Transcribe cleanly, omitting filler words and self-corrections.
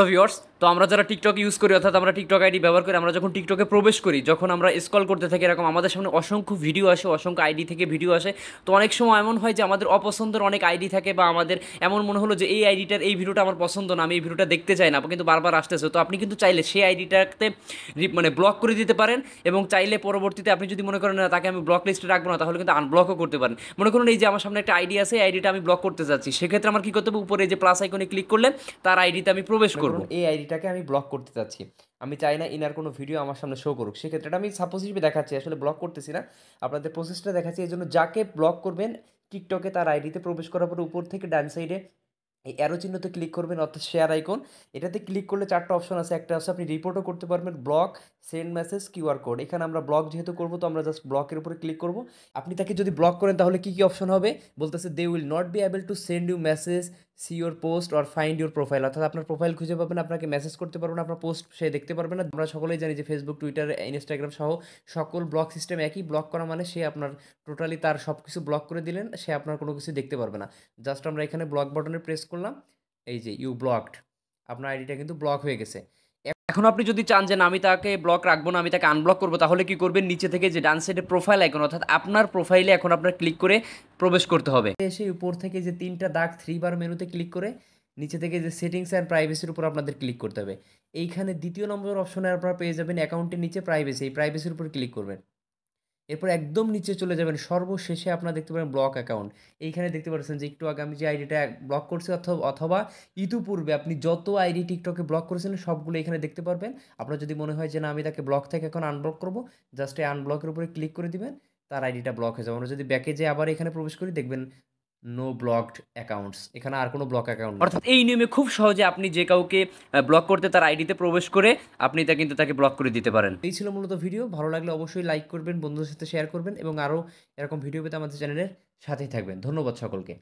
Viewers, তো আমরা যারা টিকটক ইউজ করি অর্থাৎ আমরা টিকটক আইডি ব্যবহার করি, আমরা যখন টিকটকে প্রবেশ করি, যখন আমরা স্ক্রল করতে থাকি, এরকম আমাদের সামনে অসংখ্য ভিডিও আসে, অসংখ্য আইডি থেকে ভিডিও আসে। তো অনেক সময় এমন হয় যে আমাদের অপছন্দের অনেক আইডি থাকে, বা আমাদের এমন মনে হলো যে এই আইডিটার এই ভিডিওটা আমার পছন্দ না, আমি এই ভিডিওটা দেখতে চাই না, কিন্তু বারবার আসতেছে। তো আপনি কিন্তু চাইলে সেই আইডিটাতে মানে ব্লক করে দিতে পারেন, এবং চাইলে পরবর্তীতে আপনি যদি মনে করেন না তাকে আমি ব্লক লিস্টে রাখবো না, তাহলে কিন্তু আনব্লকও করতে পারেন। মনে করুন এই যে আমার সামনে একটা আইডি আছে, এই আইডিটা আমি ব্লক করতে চাচ্ছি, সেক্ষেত্রে আমার কী করতে হবে, উপরে যে প্লাস আইকনে ক্লিক করলে তার আইডিতে আমি প্রবেশ করব। এই আইডিটাকে আমি ব্লক করতে চাচ্ছি, আমি চাই না ইনার কোনো ভিডিও আমার সামনে শো করুক, সেক্ষেত্রে এটা আমি সাপোজ হিসেবে দেখাচ্ছি, আসলে ব্লক করতেছি না, আপনাদের প্রসেসটা দেখাচ্ছি। এই জন্য যাকে ব্লক করবেন টিকটকে তার আইডিতে প্রবেশ করার পরে উপর থেকে ডান সাইডে এই অ্যারো চিহ্নতে ক্লিক করবেন, অর্থাৎ শেয়ার আইকন। এটাতে ক্লিক করলে চারটা অপশন আছে, একটা আছে আপনি রিপোর্টও করতে পারবেন, block, send message, QR code. এখানে আমরা ব্লক যেহেতু করবো, তো আমরা জাস্ট ব্লকের উপরে ক্লিক করব। আপনি তাকে যদি ব্লক করেন তাহলে কী কী অপশন হবে বলতেছে, they will not be able to send you message, see your post or find your profile, অর্থাৎ আপনার প্রোফাইল খুঁজে পাবেন, আপনাকে মেসেজ করতে পারবেন না, আপনার পোস্ট সে দেখতে পারবে না। আমরা সকলেই জানি যে ফেসবুক, টুইটার, ইনস্টাগ্রাম সহ সকল ব্লক সিস্টেম একই, ব্লক করা মানে সে আপনার টোটালি তার সব কিছু ব্লক করে দিলেন, সে আপনার কোনো কিছু দেখতে পারবে না। জাস্ট আমরা এখানে ব্লক বাটনে প্রেস করলাম, এই যে ইউ ব্লকড, আপনার আইডিটা কিন্তু ব্লক হয়ে গেছে। এখন আপনি যদি চান যে না আমি তাকে ব্লক রাখবো না, আমি তাকে আনব্লক করবো, তাহলে কি করবেন, নিচে থেকে যে ডান সাইডে প্রোফাইল আইকন, অর্থাৎ আপনার প্রোফাইলে এখন আপনার ক্লিক করে প্রবেশ করতে হবে। এসে উপর থেকে যে তিনটা দাগ 3 বার মেনুতে ক্লিক করে নিচে থেকে যে সেটিংস অ্যান্ড প্রাইভেসির উপর আপনাদের ক্লিক করতে হবে। এইখানে দ্বিতীয় নম্বর অপশনে আপনারা পেয়ে যাবেন অ্যাকাউন্টের নিচে প্রাইভেসি, এই প্রাইভেসির উপর ক্লিক করবেন। এরপর একদম নিচে চলে যাবেন, সর্বশেষে আপনারা দেখতে পারেন ব্লক অ্যাকাউন্ট। এইখানে দেখতে পাচ্ছেন যে একটু আগে আমি যে আইডিটা ব্লক করছি, অথবা ইতিপূর্বে আপনি যত আইডি টিকটকে ব্লক করেছিলেন সবগুলো এখানে দেখতে পারবেন। আপনার যদি মনে হয় যে না আমি তাকে ব্লক থেকে এখন আনব্লক করবো, জাস্ট এই আনব্লকের উপরে ক্লিক করে দিবেন, তার আইডিটা ব্লক হয়ে যাবে। আমরা যদি ব্যাকে যেয়ে আবার এখানে প্রবেশ করি, দেখবেন নো ব্লকড অ্যাকাউন্টস, এখানে আর কোনো ব্লক অ্যাকাউন্ট নেই। অর্থাৎ এই নিয়মে খুব সহজে আপনি যে কাউকে ব্লক করতে তার আইডিতে প্রবেশ করে আপনি তা কিন্তু তাকে ব্লক করে দিতে পারেন। এই ছিল মূলত ভিডিও। ভালো লাগলে অবশ্যই লাইক করবেন, বন্ধুদের সাথে শেয়ার করবেন, এবং আরও এরকম ভিডিও পেতে আমাদের চ্যানেলের সাথেই থাকবেন। ধন্যবাদ সকলকে।